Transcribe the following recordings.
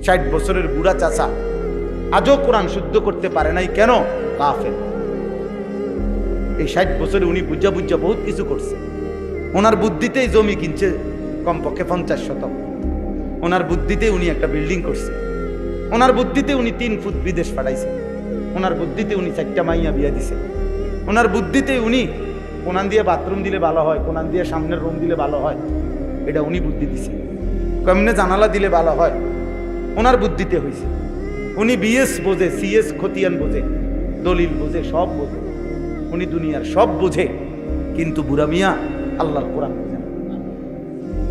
60 বছরের বুড়া চাচা, আজও কোরআন শুদ্ধ করতে পারে নাই। কেন? কাফের। এই 60 বছরে উনি বুঝা বহুত কিছু করছে। ওনার বুদ্ধিতেই জমি কিনছে কমপক্ষে 50 শতক। ওনার বুদ্ধিতে উনি একটা বিল্ডিং করছে। ওনার বুদ্ধিতে উনি 3 ফুট বিদেশ পাঠাইছে। ওনার বুদ্ধিতে উনি 4টা মাইয়া বিয়া দিছে। ওনার বুদ্ধিতে উনি কোনান দিয়ে বাথরুম দিলে ভালো হয়, কোনান দিয়ে সামনের রুম দিলে ভালো হয়, এটা উনি বুদ্ধি দিছে। কেমনে জানালা দিলে ভালো হয়, ওনার বুদ্ধিতে হয়েছে। উনি বিএস বোঝে, সিএস খতিয়ান বোঝে, দলিল বোঝে, সব বোঝে। উনি দুনিয়ার সব বোঝে, কিন্তু বুড়া মিয়া আল্লাহর কোরআন বোঝে না।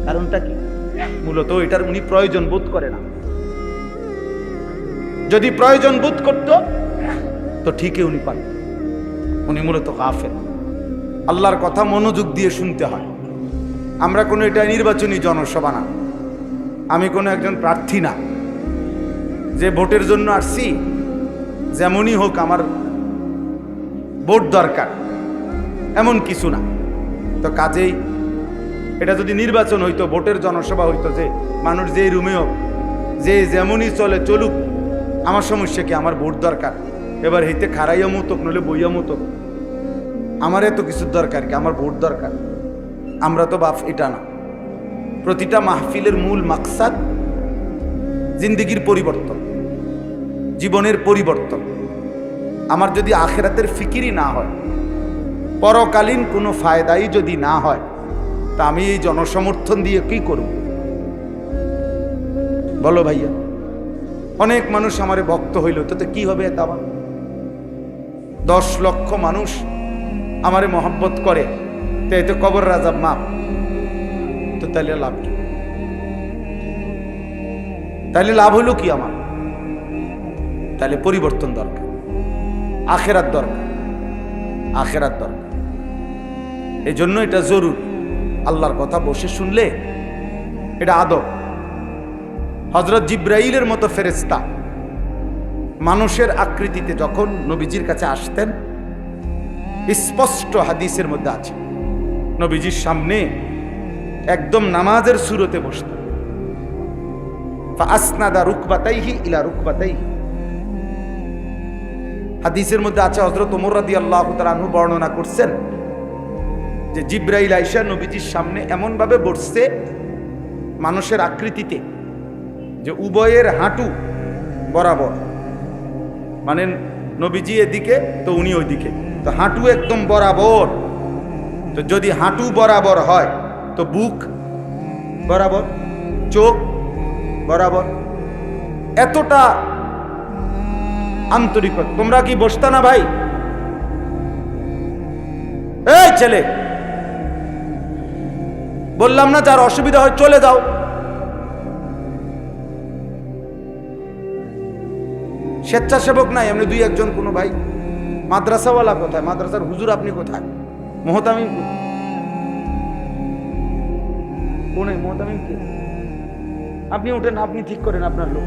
কারণটা কি? মূলত এটার উনি প্রয়োজন বোধ করে না। যদি প্রয়োজন বোধ করত তো ঠিকই উনি পারত। উনি মূলত গাফেল। আল্লাহর কথা মনোযোগ দিয়ে শুনতে হয়। আমরা কোনো এটা নির্বাচনী জনসভা না, আমি কোনো একজন প্রার্থী না যে ভোটের জন্য আসছি, যেমনই হোক আমার ভোট দরকার, এমন কিছু না। তো কাজেই এটা যদি নির্বাচন হইতো, ভোটের জনসভা হইতো, যে মানুষ যেই রুমে হোক, যে যেমনই চলে চলুক, আমার সমস্যা কি? আমার ভোট দরকার। এবার হইতে খারাইয়া মতক নইলে বইয়া মতক, আমার এত কিছুর দরকার কি? আমার ভোট দরকার। আমরা তো বাপ এটা না। প্রতিটা মাহফিলের মূল মাকসাদ জিন্দেগির পরিবর্তন, জীবনের পরিবর্তন। আমার যদি আখেরাতের ফিকিরই না হয়, পরকালীন কোনো ফায়দাই যদি না হয়, তা আমি এই জনসমর্থন দিয়ে কি করব? বলো ভাইয়া। অনেক মানুষ আমারে ভক্ত হইল, তো কি হবে? দাবা 10 লক্ষ মানুষ আমারে মহব্বত করে, তো এতে কবর রাজাব মাপ, তো তাইলে লাভ কি? তাইলে লাভ হইল কি আমার? তাহলে পরিবর্তন দরকার, আখেরাত দরকার, আখেরাত দরকার। এই জন্য এটা জরুরি। আল্লাহর কথা বসে শুনলে এটা আদব। হযরত জিব্রাইলের মতো ফেরেশতা মানুষের আকৃতিতে যখন নবীজির কাছে আসতেন, স্পষ্ট হাদিসের মধ্যে আছে, নবীজির সামনে একদম নামাজের সুরতে বসতেন। ফাআসনাদা রুকবাতাইহি ইলা রুকবাতাইহি। হাদিসের মধ্যে আছে, হযরত ওমর রাদিয়াল্লাহু তাআলা আনহু বর্ণনা করছেন যে জিব্রাইল আয়েশা নবীজির সামনে এমন ভাবে বসছে মানুষের আকৃতিতে, যে উভয়ের হাঁটু বরাবর, মানে নবীজি এদিকে তো উনি ওইদিকে, তো হাঁটু একদম বরাবর। তো যদি হাঁটু বরাবর হয় তো বুক বরাবর, চোখ বরাবর। এতটা আন্তরিকতা। তোমরা কি বসতা না ভাই? এই ছেলে, বললাম না যার অসুবিধা হয় চলে যাও। স্বেচ্ছাসেবক নাই, এমনি 2-1 কোনো ভাই। মাদ্রাসাওয়ালা কোথায়? মাদ্রাসার হুজুর আপনি কোথায়? মোহতামিম কোন? মোহতামিম কি? আপনি উঠেন, আপনি ঠিক করেন আপনার লোক।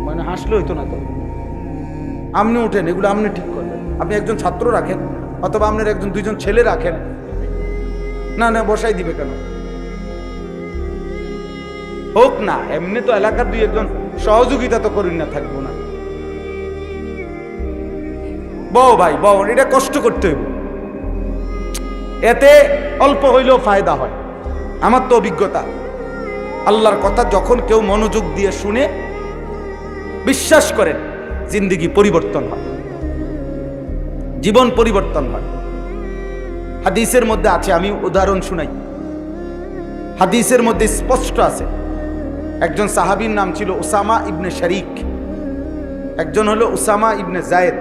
মানে হাসলে হইতো না তো। আপনি উঠেন, এগুলো আপনি ঠিক করবেন। আপনি একজন ছাত্র রাখেন, অথবা আপনার 1-2জন ছেলে রাখেন। না না, বসাই দিবে কেন? হোক না, এমনি তো এলাকার 2-1জন সহযোগিতা তো করুন না, থাকবো না। বউ ভাই বউ, এটা কষ্ট করতে হইব, এতে অল্প হইলেও ফায়দা হয়। আমার তো অভিজ্ঞতা, আল্লাহর কথা যখন কেউ মনোযোগ দিয়ে শুনে, বিশ্বাস করেন জিন্দেগি পরিবর্তন হয়, জীবন পরিবর্তন হয়। হাদিসের মধ্যে আছে, আমি উদাহরণ শুনাই। হাদিসের মধ্যে স্পষ্ট আছে, একজন সাহাবীর নাম ছিল উসামা ইবনে শরীক, একজন হলো উসামা ইবনে যায়েদ,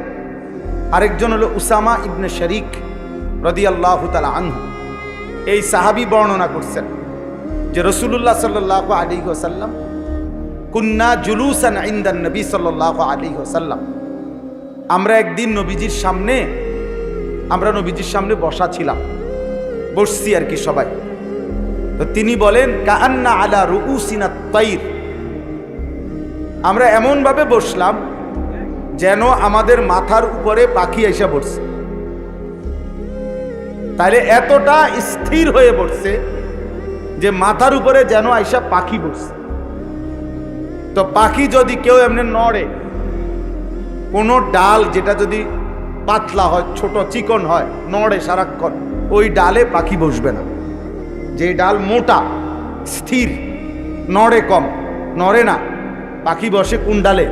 আরেকজন হলো উসামা ইবনে শরীক রাদিয়াল্লাহু তাআলা আনহু। এই সাহাবী বর্ণনা করছেন যে রাসূলুল্লাহ সাল্লাল্লাহু আলাইহি ওয়াসাল্লাম কুন্না জুলুসান ইনদান নবী সাল্লাল্লাহু আলাইহি ওয়াসাল্লাম, আমরা একদিন নবীজির সামনে বসা ছিলাম, বসছি আর কি সবাই। তো তিনি বলেন, কাআন্না আলা রুউসিনা তাইর, আমরা এমন ভাবে বসলাম যেন আমাদের মাথার উপরে পাখি এসে বসছে। তাহলে এতটা স্থির হয়ে বসছে যে মাথার উপরে যেন আইসা পাখি বসছে। তো পাখি যদি কেউ এমনি নড়ে, কোনো ডাল যেটা যদি পাতলা হয়, ছোট চিকন হয়, নড়ে সারাক্ষণ, ওই ডালে পাখি বসবে না। যে ডাল মোটা স্থির, নড়ে কম, নড়ে না, পাখি বসে কোন ডালে?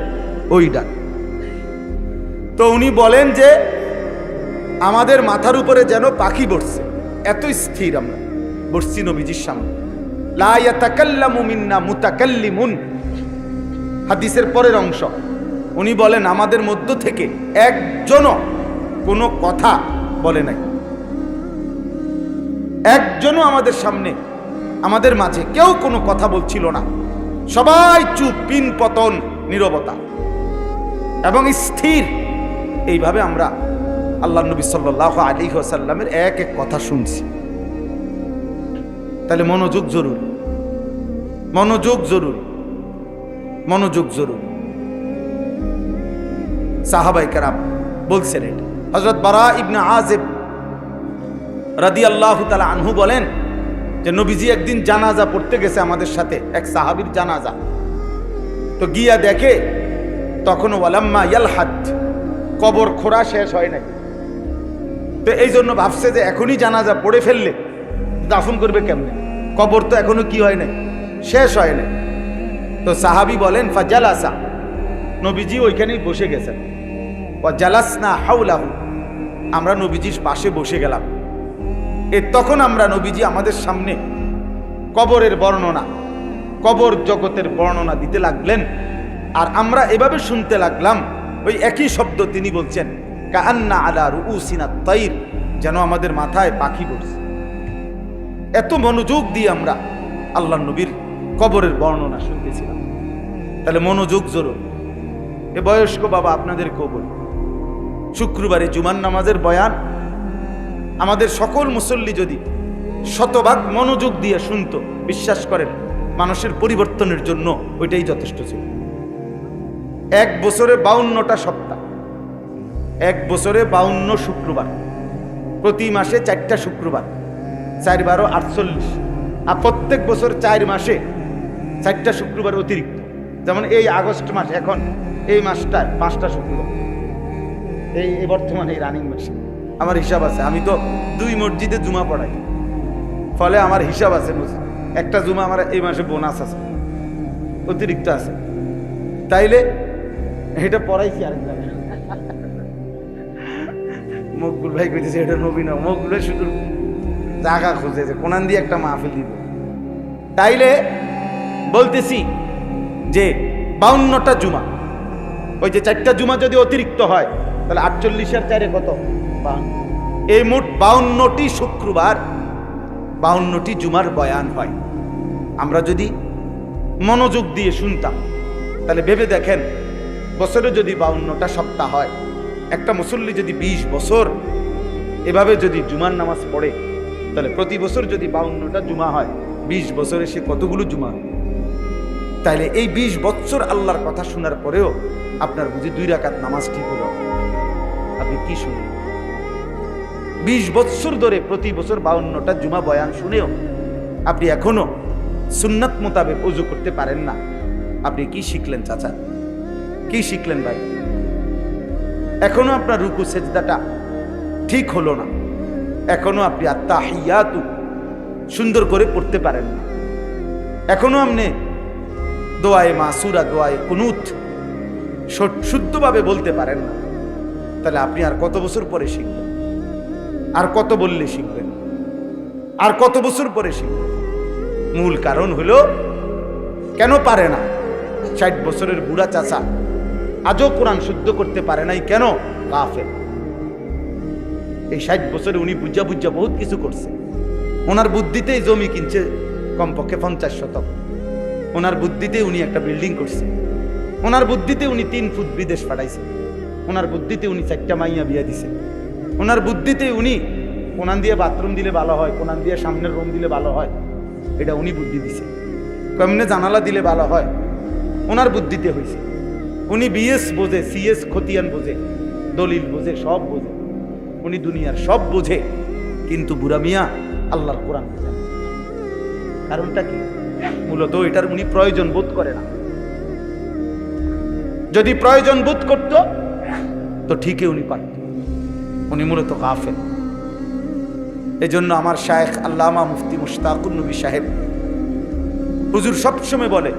ওই ডাল। তো উনি বলেন যে আমাদের মাথার উপরে যেন পাখি বসছে, এত স্থির আমরা বসছি নবীজির সামনে। লা ইয়াতাকাল্লামু মিন্না মুতাকাল্লিমুন, হাদিসের পরের অংশ। উনি বলেন আমাদের মধ্য থেকে একজনও কোনো কথা বলে নাই, একজনও আমাদের সামনে, আমাদের মাঝে কেউ কোনো কথা বলছিল না, সবাই চুপ, পিন পতন, নীরবতা এবং স্থির। এইভাবে আমরা আল্লাহ নবী সাল্লাল্লাহু আলাইহি ওয়াসাল্লামের এক এক কথা শুনছি। তাহলে মনোযোগ জরুরি, মনোযোগ জরুরি, মনোযোগ জরুরি। সাহাবায়ে কেরাম বলছেন এটা। হযরত বারা ইবনে আযিব রাদিয়াল্লাহু তাআলা আনহু বলেন যে নবীজি একদিন জানাজা পড়তে গেছে আমাদের সাথে, এক সাহাবীর জানাজা। তো গিয়া দেখে তখন ওয়ালাম্মা ইয়ালহাদ, কবর খোঁড়া শেষ হয় নাই। তো এই জন্য ভাবছে যে এখনই জানাজা পড়ে ফেললে দাফন করবে কেমনে, কবর তো এখনো কি হয় নাই, শেষ হয় নাই। তো সাহাবী বলেন ফাজালাসা, নবীজি ওইখানেই বসে গেছেন। ওয়া জালাসনা হাওলাহু, আমরা নবীজির পাশে বসে গেলাম। তখন আমরা নবীজি আমাদের সামনে কবরের বর্ণনা, কবর জগতের বর্ণনা দিতে লাগলেন। আর আমরা এভাবে শুনতে লাগলাম, ওই একই শব্দ তিনি বলছেন, কাআন্না আলা রুউসিনা তাইর, যেন আমাদের মাথায় পাখি বসছে। এত মনোযোগ দিয়ে আমরা আল্লাহ নবীর কবরের বর্ণনা শুনতেছিলাম। তাহলে মনোযোগ জরুরি। এ বয়স্ক বাবা আপনাদের কবর, শুক্রবারে জুমার নামাজের বয়ান আমাদের সকল মুসল্লি যদি শতভাগ মনোযোগ দিয়ে শুনতো, বিশ্বাস করেন মানুষের পরিবর্তনের জন্য ওইটাই যথেষ্ট ছিল। এক বছরে 52টা সপ্তাহ, এক বছরে 52 শুক্রবার, প্রতি মাসে 4টা শুক্রবার, 4 12 48, আর প্রত্যেক বছর 4 মাসে 4টা শুক্রবার অতিরিক্ত। যেমন এই আগস্ট মাস, এখন এই মাসটায় 5টা শুক্রবার, এই বর্তমানে এই রানিং মাসে। আমার হিসাব আছে, আমি তো 2 মসজিদে জুমা পড়াই, ফলে আমার হিসাব আছে। একটা জুমা আমার এই মাসে বোনাস আছে, অতিরিক্ত আছে, তাইলে এটা পড়াইছি আরেক জায়গায়। মকবুল ভাই কইতেছে এটা নবীন, মকবুল শুধু জায়গা খুঁজেছে কোনান দিয়ে একটা মাহফিল দিব। তাইলে বলতেছি যে 52টা জুমা, ওই যে 4টা জুমা যদি অতিরিক্ত হয় তাহলে 48 আর 4 কত? 52। এই মোট 52টি শুক্রবার, 52টি জুমার বয়ান হয়। আমরা যদি মনোযোগ দিয়ে শুনতাম তাহলে ভেবে দেখেন, বছরে যদি 52টা সপ্তাহ হয়, একটা মুসল্লি যদি 20 বছর এভাবে যদি জুমার নামাজ পড়ে, তাহলে প্রতি বছর যদি 52টা জুমা হয়, 20 বছরে সে কতগুলো জুমা? তাইলে এই 20 বছর আল্লাহর কথা শোনার পরেও আপনার বুঝি 2 রাকাত নামাজ ঠিক হলো? আপনি কি শুনেন? 20 বছর ধরে প্রতি বছর 52টা জুমা বয়ান শুনেও আপনি এখনো সুন্নাত মোতাবেক ওযু করতে পারেন না। আপনি কি শিখলেন চাচা? কি শিখলেন ভাই? এখনো আপনার রুকু সেজদাটা ঠিক হলো না, এখনো আপনি আত্তাহিয়াতু সুন্দর করে পড়তে পারেন না, এখনো আপনি দোয়ায়ে মাসুরা, দোয়ায়ে কুনুত শুদ্ধভাবে বলতে পারেন না। তাহলে আপনি আর কত বছর পরে শিখবেন? আর কত বললে শিখবেন? আর কত বছর পরে শিখবেন? মূল কারণ হলো কেন পারে না? 60 বছরের বুড়া চাচা আজও কোরআন শুদ্ধ করতে পারে নাই কেন? কাফের। এই 60 বছরে উনি বুঝা বুঝা বহুত কিছু করছে। ওনার বুদ্ধিতেই জমি কিনছে কমপক্ষে 50 শতক, ওনার বুদ্ধিতে উনি একটা বিল্ডিং করছে, ওনার বুদ্ধিতে উনি 3 ফুট বিদেশ পাঠাইছে, ওনার বুদ্ধিতে উনি 4টা মাইয়া বিয়া দিছে, ওনার বুদ্ধিতে উনি কোনান দিয়ে বাথরুম দিলে ভালো হয়, কোনান দিয়ে সামনের রুম দিলে ভালো হয়, এটা উনি বুদ্ধি দিছে। কেমনে জানালা দিলে ভালো হয়, ওনার বুদ্ধিতে হয়েছে। উনি বিএস বোঝে, সিএস খতিয়ান বোঝে, দলিল বোঝে, সব বোঝে, উনি দুনিয়ার সব বোঝে, কিন্তু বুড়া মিয়া আল্লাহর কোরআন বোঝে না। কারণটা কি? মূলত এটার উনি প্রয়োজন বোধ করে না। যদি প্রয়োজন বোধ করত তো ঠিকই উনি পারত। উনি মূলত গাফেল। এজন্য আমার শায়েখ আল্লামা মুফতি মুশতাকুন নবী সাহেব হুজুর সবসময় বলে